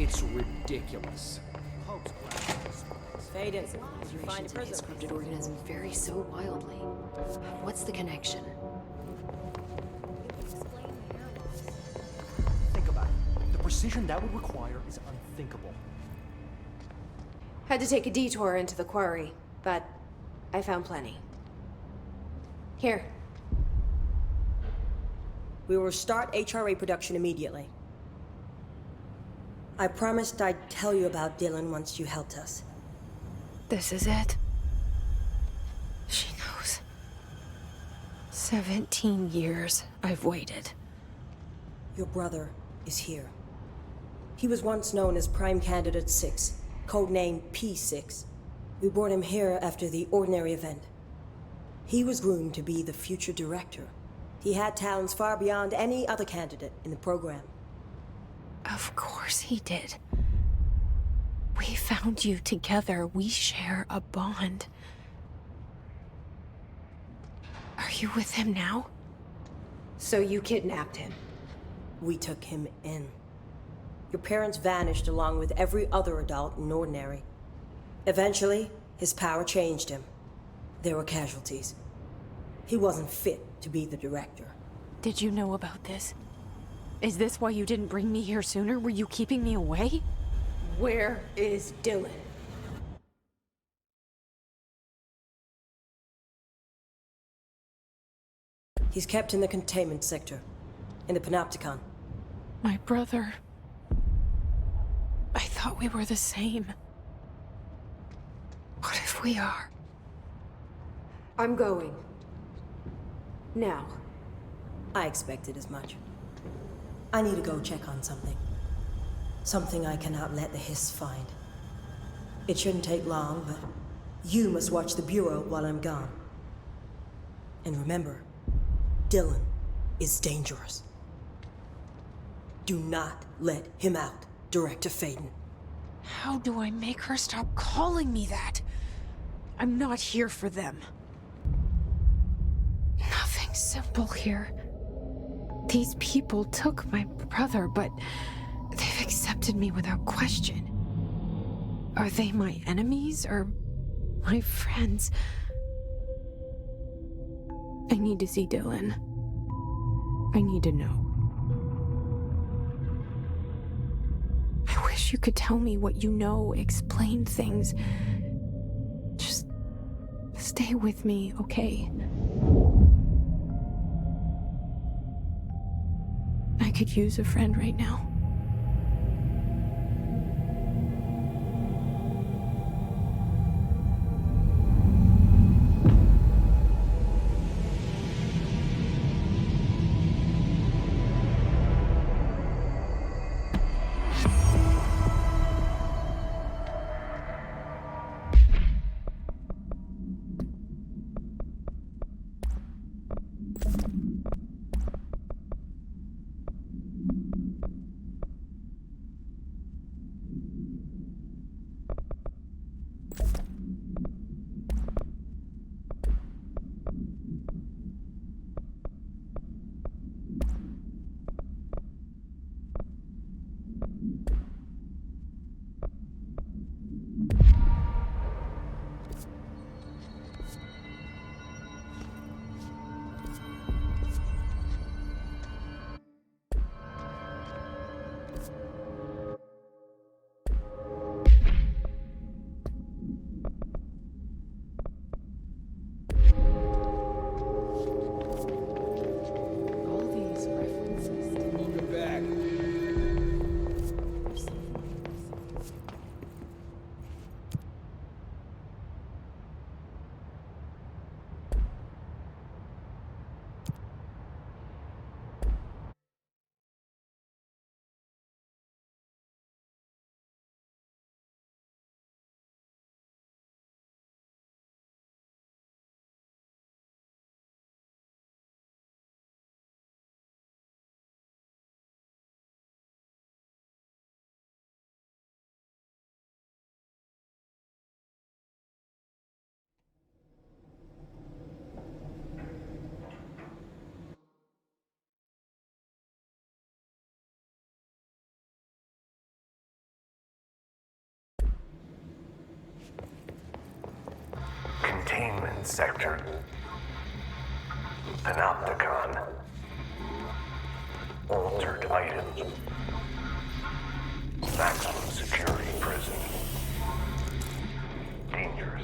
It's ridiculous. Faden, did you find a His prism? corrupted organisms vary so wildly. What's the connection? Think about it. The precision that would require is unthinkable. Had to take a detour into the quarry, but I found plenty. Here. We will start HRA production immediately. I promised I'd tell you about Dylan once you helped us. This is it. She knows. 17 years I've waited. Your brother is here. He was once known as Prime Candidate 6, codenamed P6. We brought him here after the Ordinary event. He was groomed to be the future director. He had talents far beyond any other candidate in the program. Of course he did. We found you together. We share a bond. Are you with him now? So you kidnapped him? We took him in. Your parents vanished along with every other adult in Ordinary. Eventually, his power changed him. There were casualties. He wasn't fit to be the director. Did you know about this? Is this why you didn't bring me here sooner? Were you keeping me away? Where is Dylan? He's kept in the containment sector, in the Panopticon. My brother. I thought we were the same. What if we are? I'm going. Now. I expected as much. I need to go check on something. Something I cannot let the Hiss find. It shouldn't take long, but you must watch the Bureau while I'm gone. And remember, Dylan is dangerous. Do not let him out, Director Faden. How do I make her stop calling me that? I'm not here for them. Nothing simple here. These people took my brother, but they've accepted me without question. Are they my enemies or my friends? I need to see Dylan. I need to know. I wish you could tell me what you know, explain things. Just stay with me, okay? I could use a friend right now. sector. Panopticon. Altered items. Maximum security prison. Dangerous.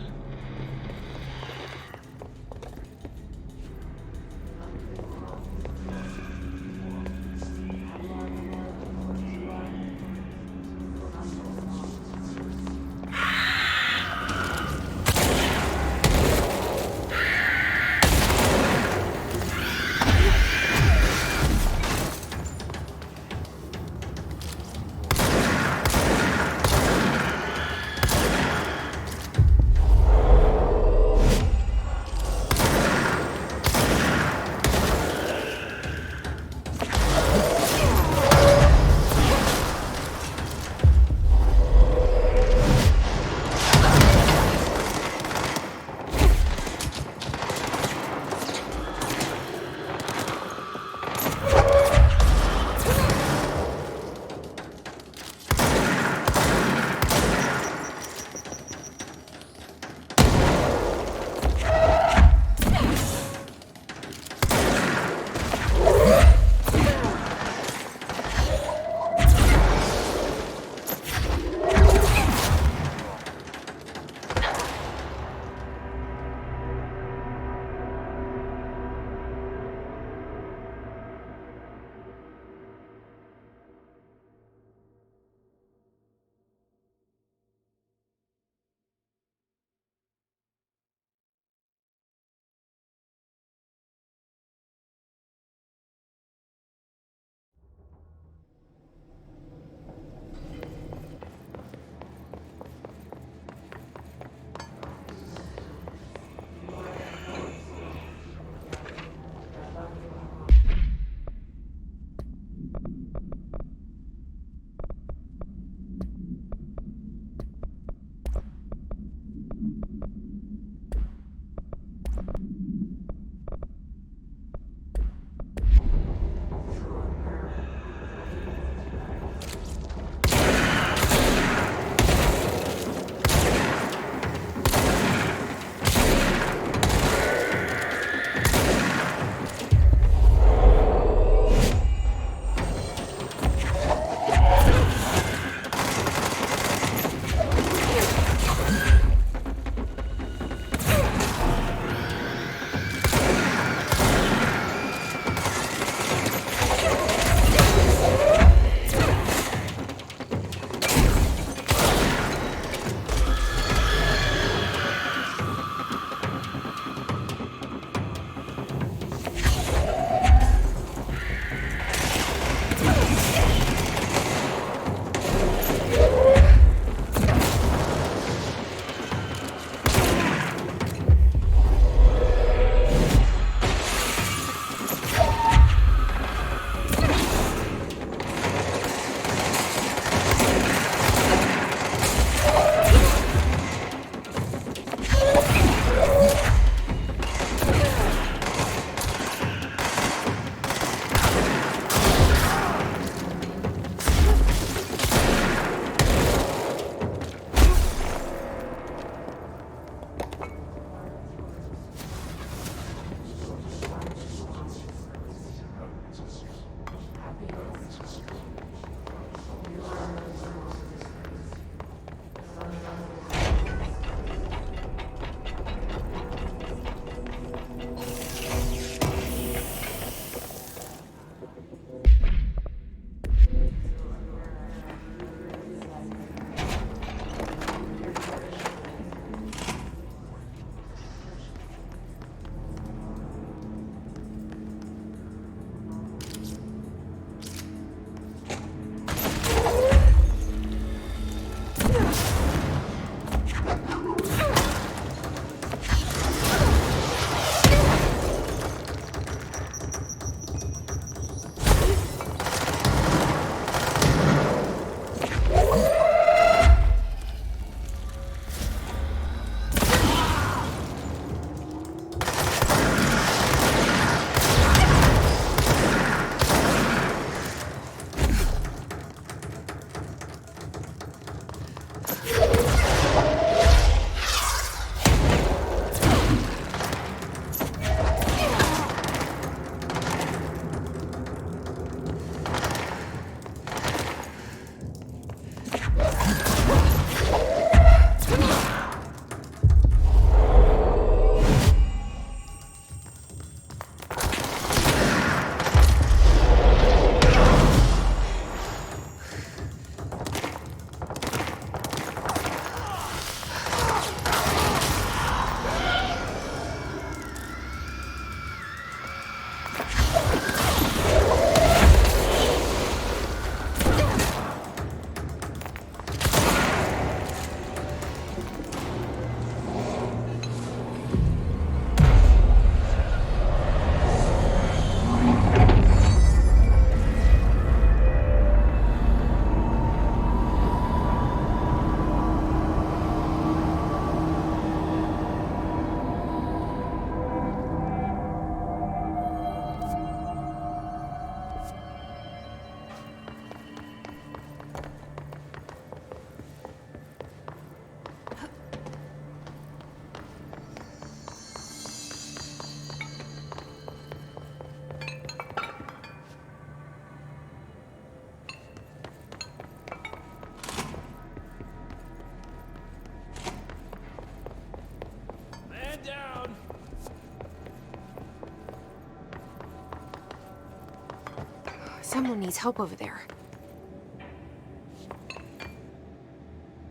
Someone needs help over there.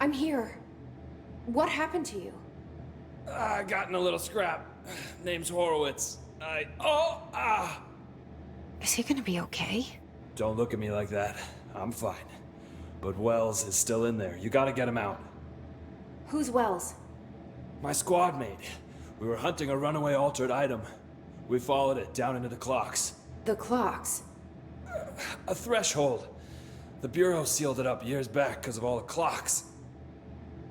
I'm here. What happened to you? I got in a little scrap. Name's Horowitz. Is he gonna be okay? Don't look at me like that. I'm fine. But Wells is still in there. You gotta get him out. Who's Wells? My squad mate. We were hunting a runaway altered item. We followed it down into the clocks. The clocks. A threshold. The Bureau sealed it up years back because of all the clocks.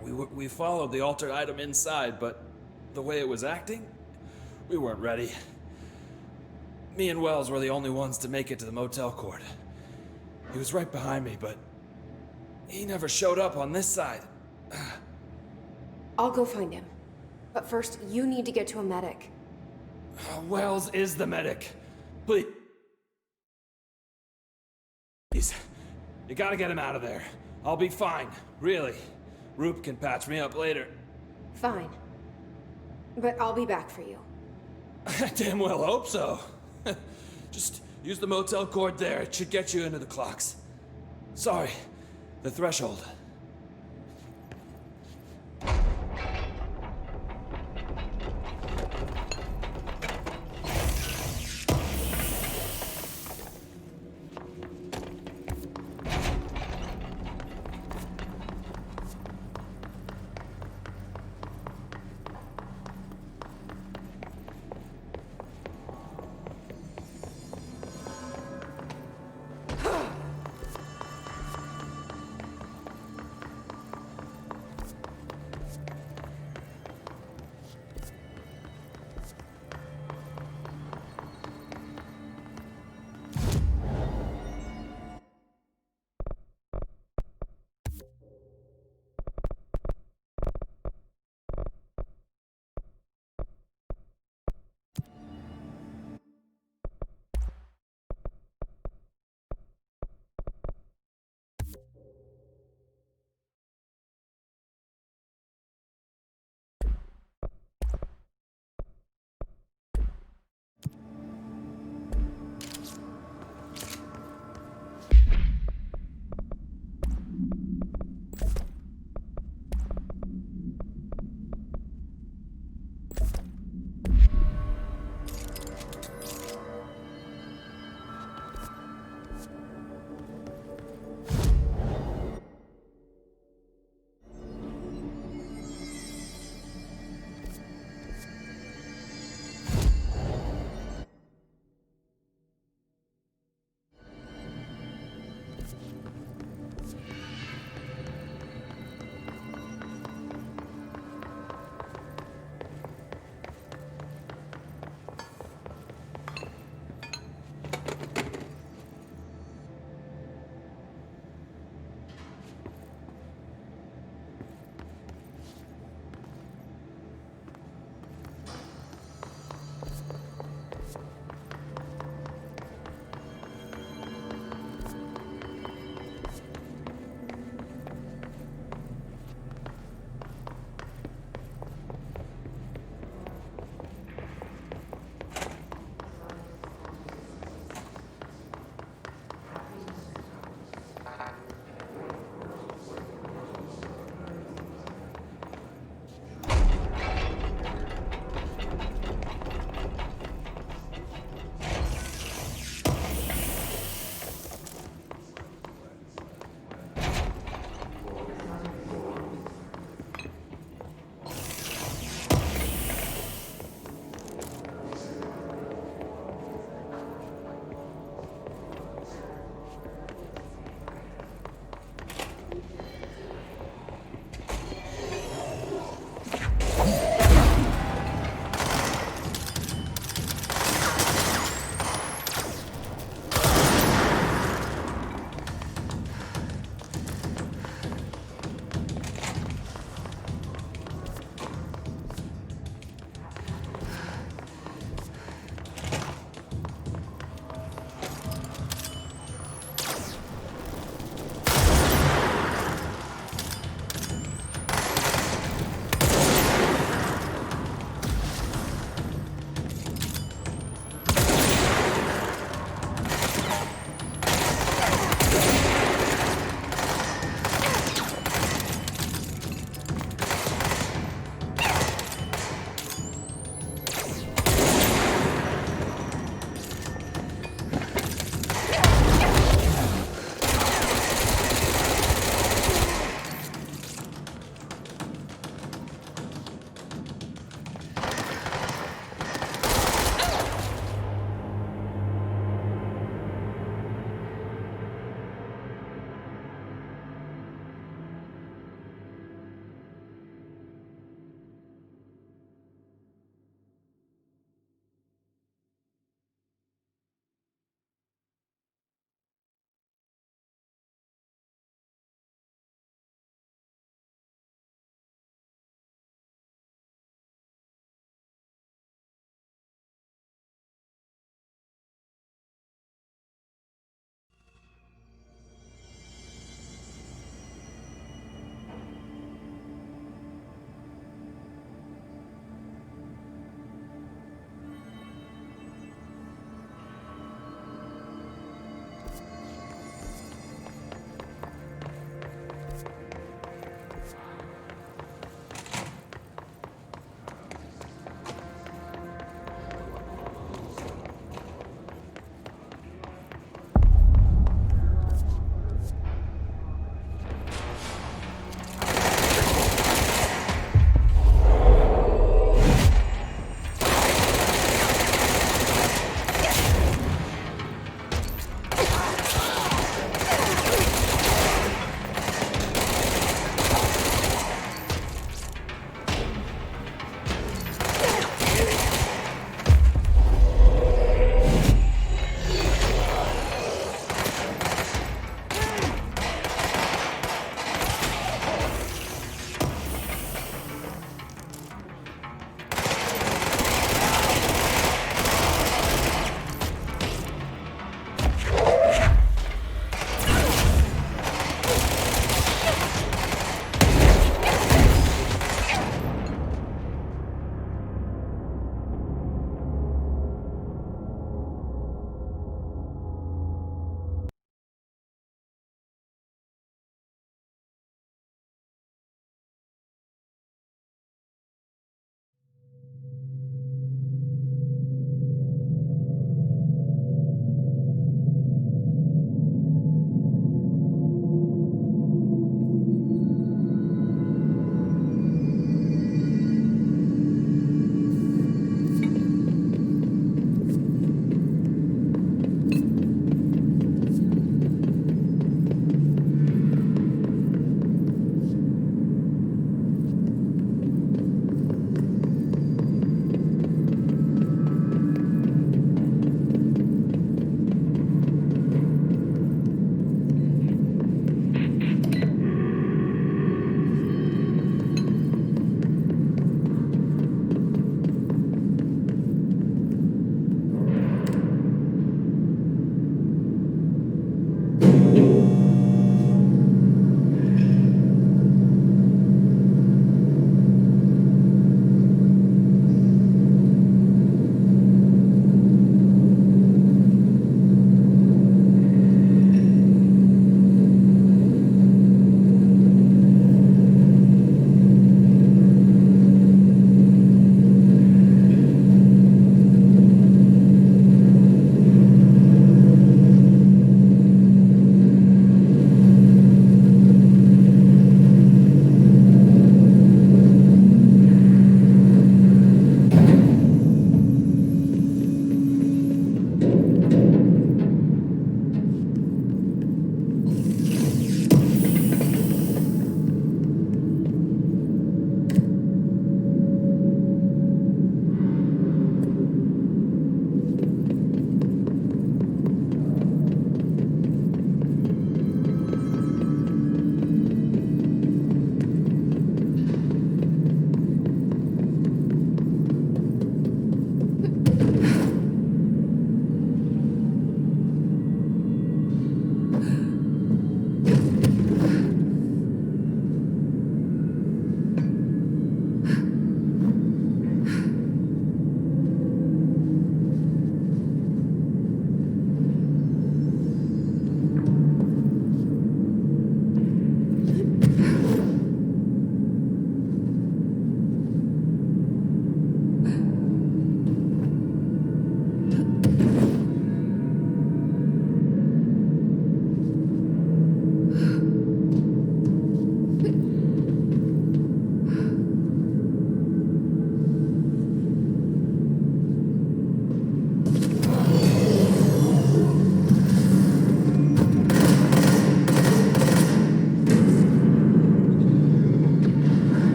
We followed the altered item inside, but the way it was acting, we weren't ready. Me and Wells were the only ones to make it to the motel court. He was right behind me, but he never showed up on this side. I'll go find him. But first, you need to get to a medic. Wells is the medic. Please. Please. You gotta get him out of there. I'll be fine, really. Roop can patch me up later. Fine. But I'll be back for you. I damn well hope so. Just use the motel cord there. It should get you into the clocks. Sorry, the threshold.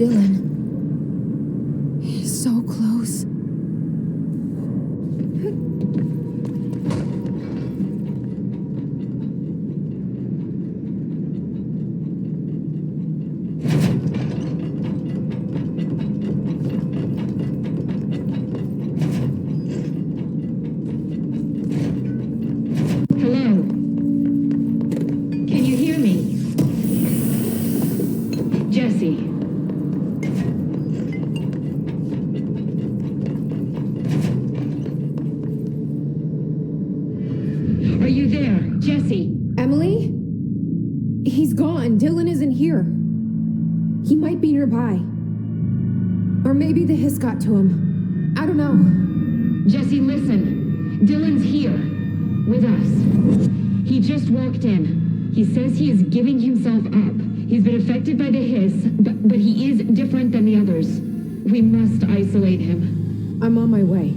Dylan. He's so close. Hello? Can you hear me? Jesse. Are you there? Jesse? Emily? He's gone. Dylan isn't here. He might be nearby. Or maybe the hiss got to him. I don't know. Jesse, listen. Dylan's here. With us. He just walked in. He says he is giving himself up. He's been affected by the hiss, but he is different than the others. We must isolate him. I'm on my way.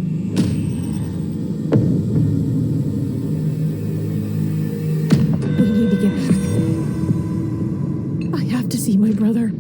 We need to get back. I have to see my brother.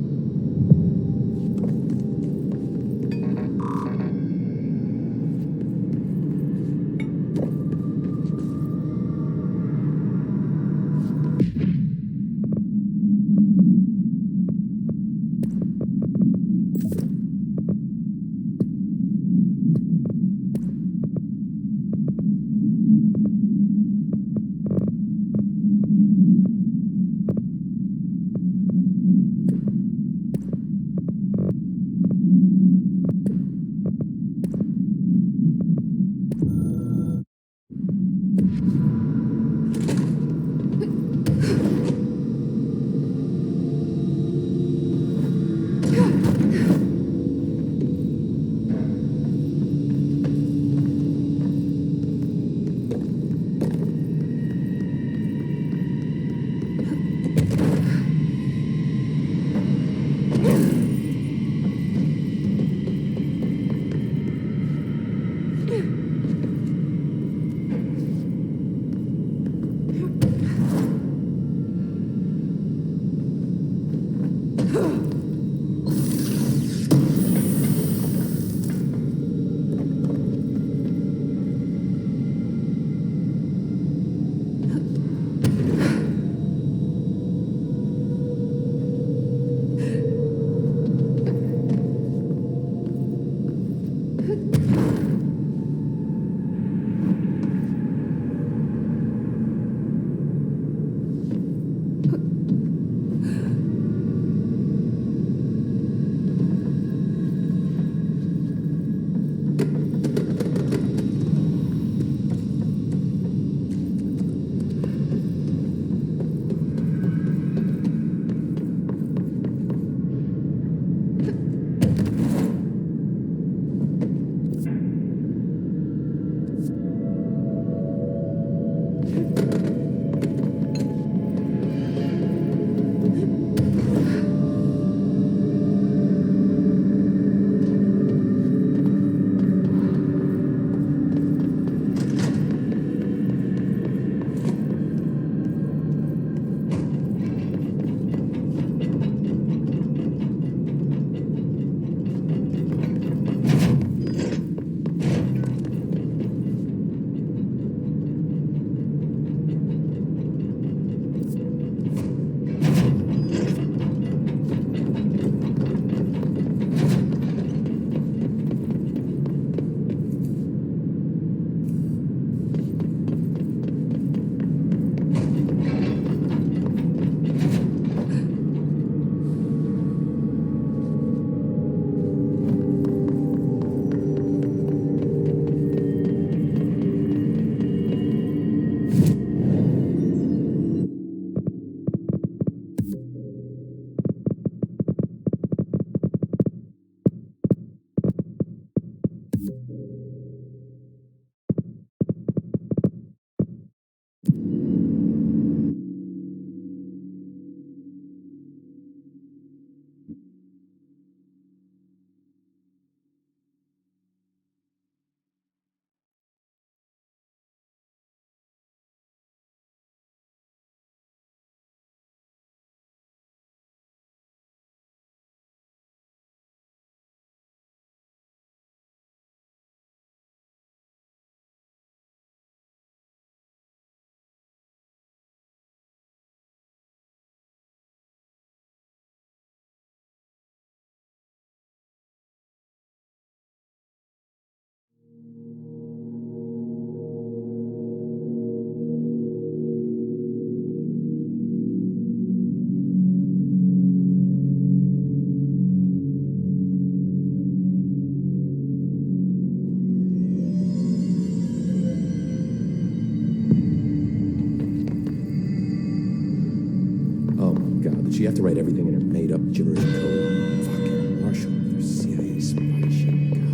she have to write everything in her made-up gibberish code? Fucking Marshall, their CIA spy shit. God.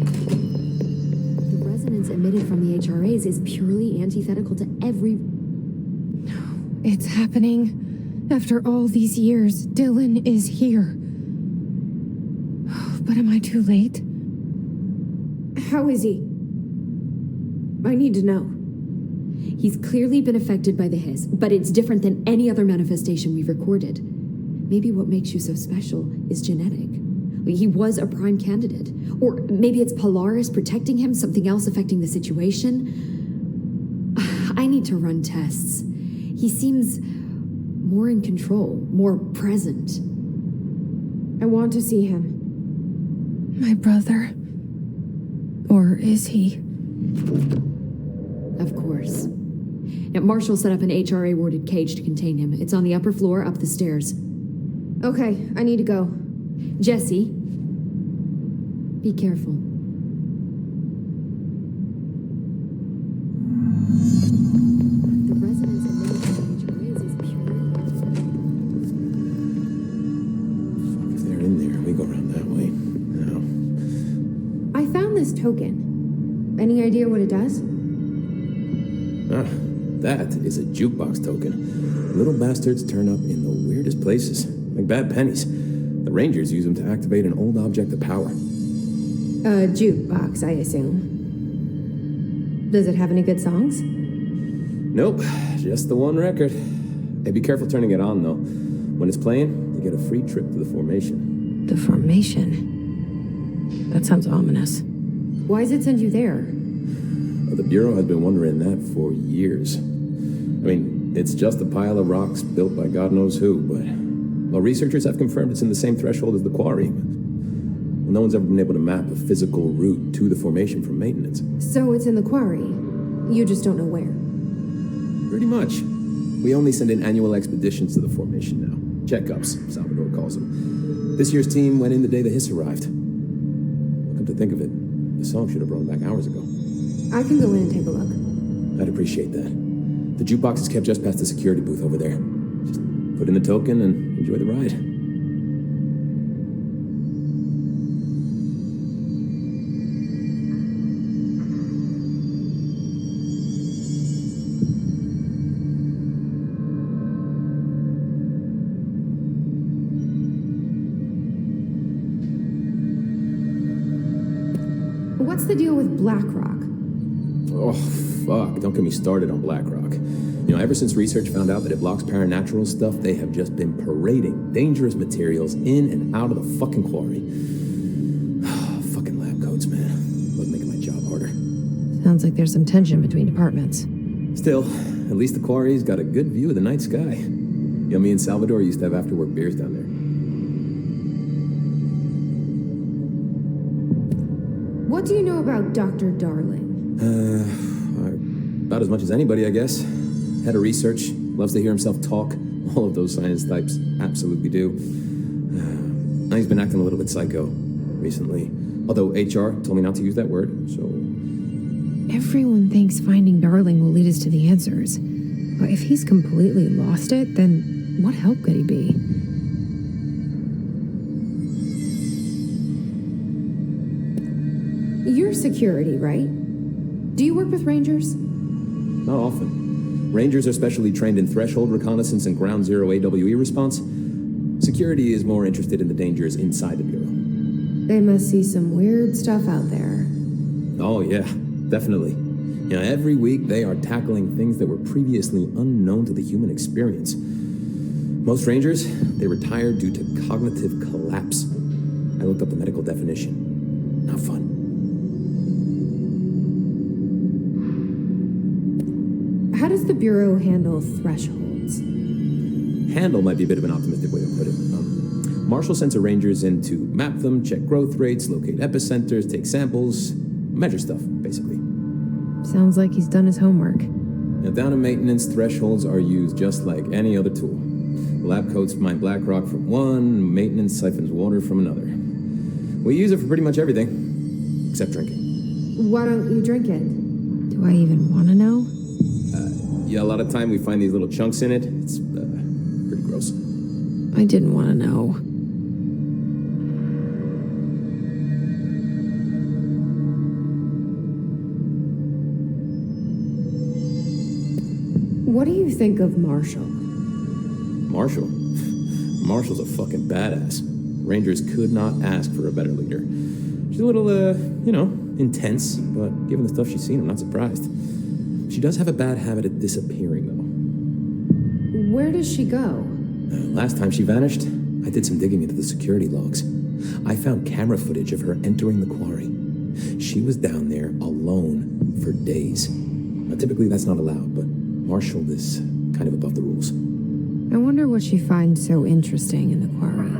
The resonance emitted from the HRAs is purely antithetical to every... It's happening. After all these years, Dylan is here. But am I too late? How is he? I need to know. He's clearly been affected by the hiss, but it's different than any other manifestation we've recorded. Maybe what makes you so special is genetic. He was a prime candidate. Or maybe it's Polaris protecting him, something else affecting the situation. I need to run tests. He seems more in control, more present. I want to see him. My brother? Or is he? Of course. Now, Marshall set up an HRA-warded cage to contain him. It's on the upper floor, up the stairs. Okay, I need to go. Jesse, be careful. The resonance emitted from the HRAs is purely... If they're in there, we go around that way. No. I found this token. Any idea what it does? Ah, that is a jukebox token. Little bastards turn up in the weirdest places, like bad pennies. The Rangers use them to activate an old object of power. A jukebox, I assume. Does it have any good songs? Nope, just the one record. Hey, be careful turning it on, though. When it's playing, you get a free trip to the formation. The formation? That sounds ominous. Why does it send you there? Well, the Bureau has been wondering that for years. I mean, it's just a pile of rocks built by God knows who, but... Well, researchers have confirmed it's in the same threshold as the quarry. Well, no one's ever been able to map a physical route to the formation from maintenance. So it's in the quarry. You just don't know where. Pretty much. We only send in annual expeditions to the formation now. Checkups, Salvador calls them. This year's team went in the day the hiss arrived. Come to think of it, the song should have brought back hours ago. I can go in and take a look. I'd appreciate that. The jukebox is kept just past the security booth over there. Just put in the token and enjoy the ride. What's the deal with BlackRock? Oh, fuck. Don't get me started on BlackRock. You know, ever since research found out that it blocks paranatural stuff, they have just been parading dangerous materials in and out of the fucking quarry. Fucking lab coats, man. Love making my job harder. Sounds like there's some tension between departments. Still, at least the quarry's got a good view of the night sky. You know, me and Salvador used to have after-work beers down there. What do you know about Dr. Darling? About as much as anybody, I guess. Head of research, loves to hear himself talk. All of those science types absolutely do. Now he's been acting a little bit psycho recently. Although HR told me not to use that word, so... Everyone thinks finding Darling will lead us to the answers. But if he's completely lost it, then what help could he be? You're security, right? Do you work with Rangers? Not often. Rangers are specially trained in threshold reconnaissance and ground zero AWE response. Security is more interested in the dangers inside the Bureau. They must see some weird stuff out there. Oh, yeah, definitely. You know, every week they are tackling things that were previously unknown to the human experience. Most Rangers, they retire due to cognitive collapse. I looked up the medical definition. Not fun. How does the Bureau handle thresholds? Handle might be a bit of an optimistic way to put it. Marshall sends her Rangers in to map them, check growth rates, locate epicenters, take samples, measure stuff, basically. Sounds like he's done his homework. Now, down in maintenance, thresholds are used just like any other tool. The lab coats mine black rock from one, maintenance siphons water from another. We use it for pretty much everything, except drinking. Why don't you drink it? Do I even want to know? Yeah, a lot of time we find these little chunks in it. It's pretty gross. I didn't want to know. What do you think of Marshall? Marshall? Marshall's a fucking badass. Rangers could not ask for a better leader. She's a little, intense, but given the stuff she's seen, I'm not surprised. She does have a bad habit of disappearing, though. Where does she go? Last time she vanished, I did some digging into the security logs. I found camera footage of her entering the quarry. She was down there alone for days. Now, typically that's not allowed, but Marshall is kind of above the rules. I wonder what she finds so interesting in the quarry.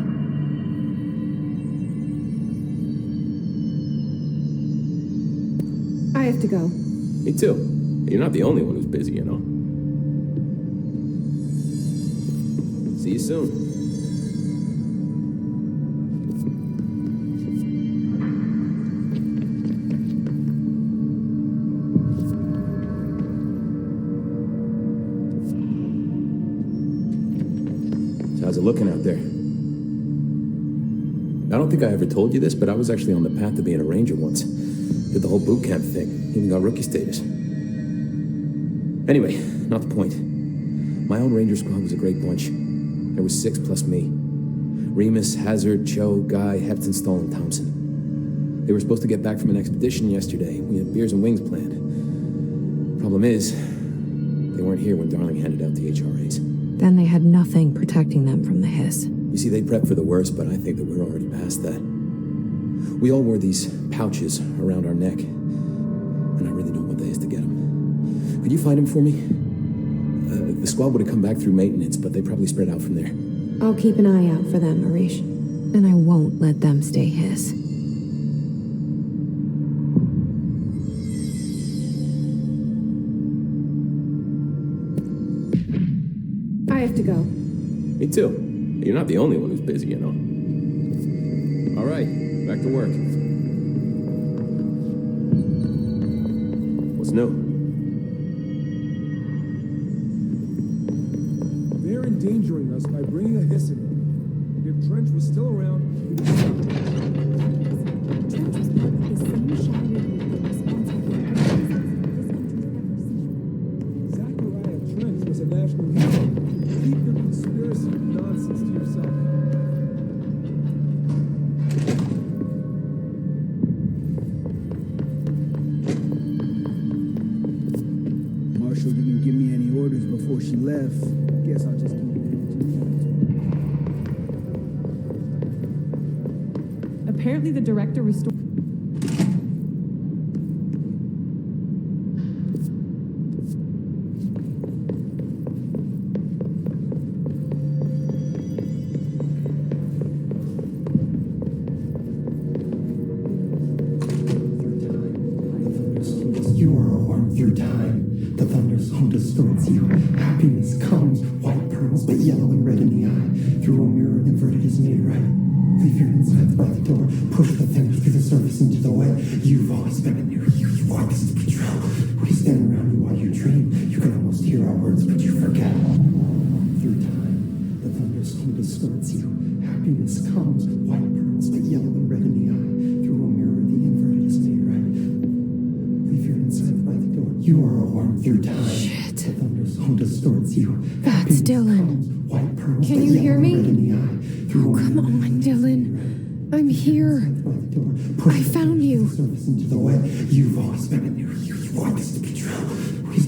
I have to go. Me too. You're not the only one who's busy, you know. See you soon. So how's it looking out there? I don't think I ever told you this, but I was actually on the path to being a ranger once. Did the whole boot camp thing, even got rookie status. Anyway, not the point. My own ranger squad was a great bunch. There was 6 plus me. Remus, Hazard, Cho, Guy, Hepton, Stoll, and Thompson. They were supposed to get back from an expedition yesterday. We had beers and wings planned. Problem is, they weren't here when Darling handed out the HRAs. Then they had nothing protecting them from the hiss. You see, they prepped for the worst, but I think that we're already past that. We all wore these pouches around our neck, and I really don't want the hiss to get them. Could you find him for me? The squad would have come back through maintenance, but they probably spread out from there. I'll keep an eye out for them, Arish. And I won't let them stay hiss. I have to go. Me too. You're not the only one who's busy, you know. All right, back to work. What's new? They're endangering us by bringing a hiss in. If Trench was still around, Trench was part of the same shadowy group responsible for every disaster this country's ever seen. Zachariah Trench was a national hero. Keep your conspiracy nonsense to yourself. Marshall didn't give me any orders before she left. Guess I'll just keep it. Apparently the director restored... You are a worm through time. The thunderstorm distorts you. Happiness comes, white pearls, but yellow and red in the eye. Through a mirror inverted is made right. Leave your insides by the door. Push the fingers through the surface into the wet. You've always been a new you. You want this to be true. We stand around you while you dream. You can almost hear our words, but you forget. Through time, the thunderstorm distorts you. Happiness comes, white pearls, but yellow and red in the eye. Through a mirror, the inverted is made right. Leave your insides by the door. You are a worm through time. Shit. The thunderstorm distorts you. That's Dylan. White pearls, Can but you yellow hear and me? red in the eye. Through a Come mirror, on, Dylan. I'm here. by the door. I found you. Surface into the wet. You've always been a new you. You want this to be true.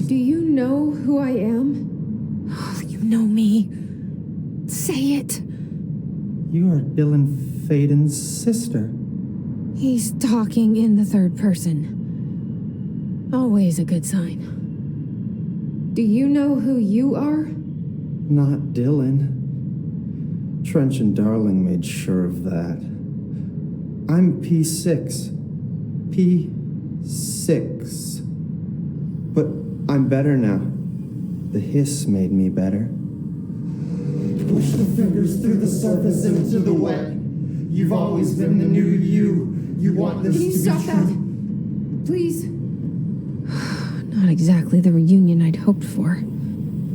Do you know who I am? Oh, you know me. Say it. You are Dylan Faden's sister. He's talking in the third person. Always a good sign. Do you know who you are? Not Dylan. Trench and Darling made sure of that. I'm P6. P6. But I'm better now. The hiss made me better. Push the fingers through the surface into the wet. You've always been the new you. You want this Can you to be stop true. that? Please? Not exactly the reunion I'd hoped for.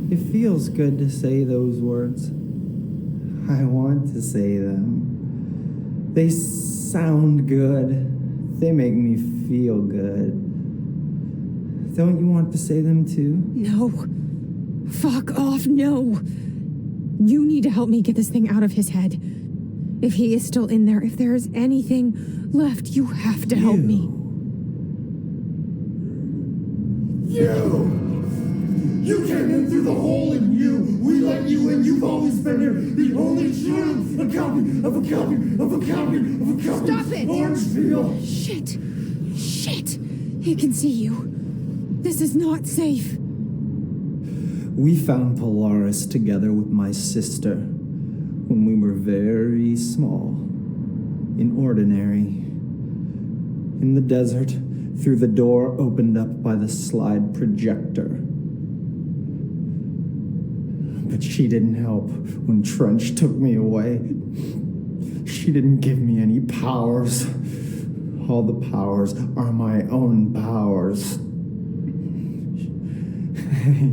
It feels good to say those words. I want to say them. They sound good. They make me feel good. Don't you want to say them too? No. Fuck off, no. You need to help me get this thing out of his head. If he is still in there, if there is anything left, you have to help me. You came in through the hole in you. We let you in. You've always been here. The only truth. A copy of a copy of a copy of a copy. Stop it! Orangeville. Shit. He can see you. This is not safe. We found Polaris together with my sister when we were very small, in Ordinary, in the desert, through the door opened up by the slide projector. But she didn't help when Trench took me away. She didn't give me any powers. All the powers are my own powers.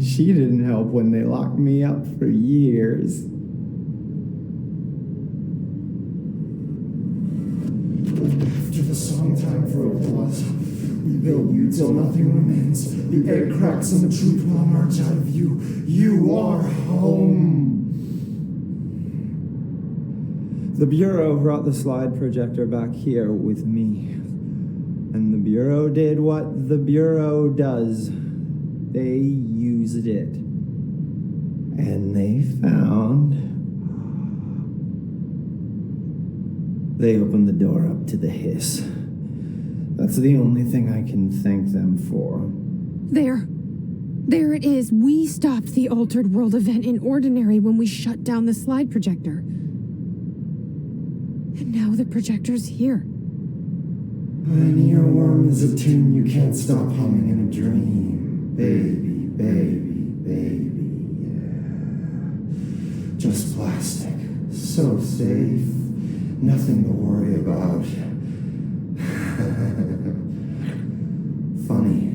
She didn't help when they locked me up for years. After the song time for applause, we build you till nothing remains. The egg cracks and the truth will emerge out of you. You are home. The Bureau brought the slide projector back here with me. And the Bureau did what the Bureau does. They used it. And they found... They opened the door up to the hiss. That's the only thing I can thank them for. There it is. We stopped the Altered World event in Ordinary when we shut down the slide projector. And now the projector's here. An earworm is a tune you can't stop humming in a dream. Baby, baby, baby, yeah. Just plastic. So safe. Nothing to worry about. Funny.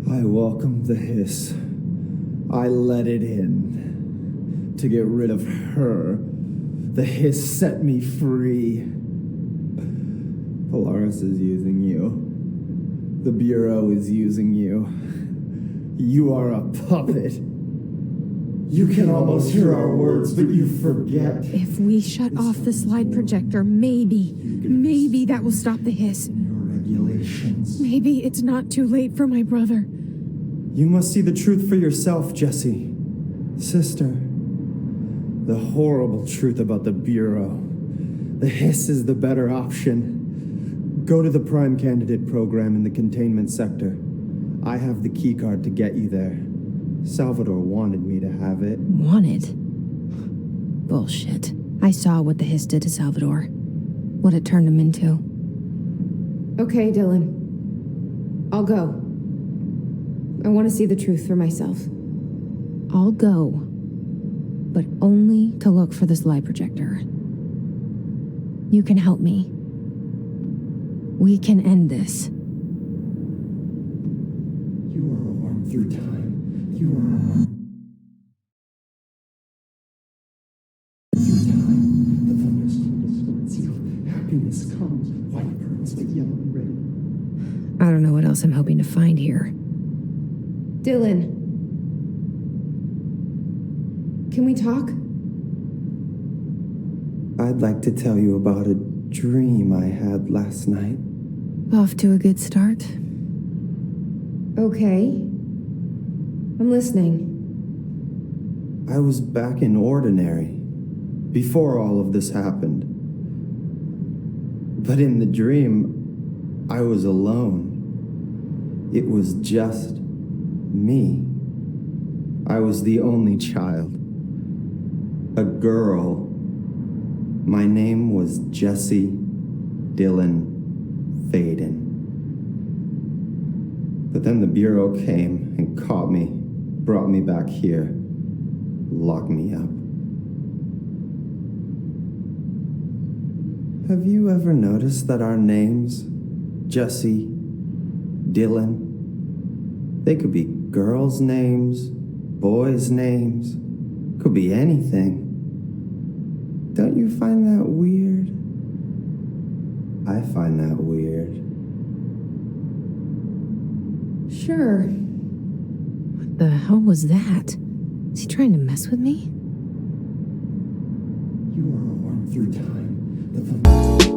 I welcomed the hiss. I let it in. To get rid of her. The hiss set me free. Polaris is using you. The Bureau is using you. You are a puppet. You can almost hear our words, but you forget. If we shut off the slide projector, maybe that will stop the hiss. Your regulations. Maybe it's not too late for my brother. You must see the truth for yourself, Jesse. Sister. The horrible truth about the Bureau. The hiss is the better option. Go to the Prime Candidate program in the containment sector. I have the keycard to get you there. Salvador wanted me to have it. Wanted? Bullshit. I saw what the hiss did to Salvador. What it turned him into. Okay, Dylan. I'll go. I want to see the truth for myself. I'll go. But only to look for the slide projector. You can help me. We can end this. You are a worm through time. You are a worm. Through time, the thunderstorm distorts you. Happiness comes, white pearls, but yellow and red. I don't know what else I'm hoping to find here. Dylan. Can we talk? I'd like to tell you about a dream I had last night. Off to a good start. Okay. I'm listening. I was back in Ordinary, before all of this happened. But in the dream, I was alone. It was just me. I was the only child. A girl. My name was Jesse Dylan Faden. But then the Bureau came and caught me, brought me back here, locked me up. Have you ever noticed that our names, Jesse, Dylan, they could be girls' names, boys' names, Could be anything. Don't you find that weird? I find that weird. Sure. What the hell was that? Is he trying to mess with me? You are a worm through time. The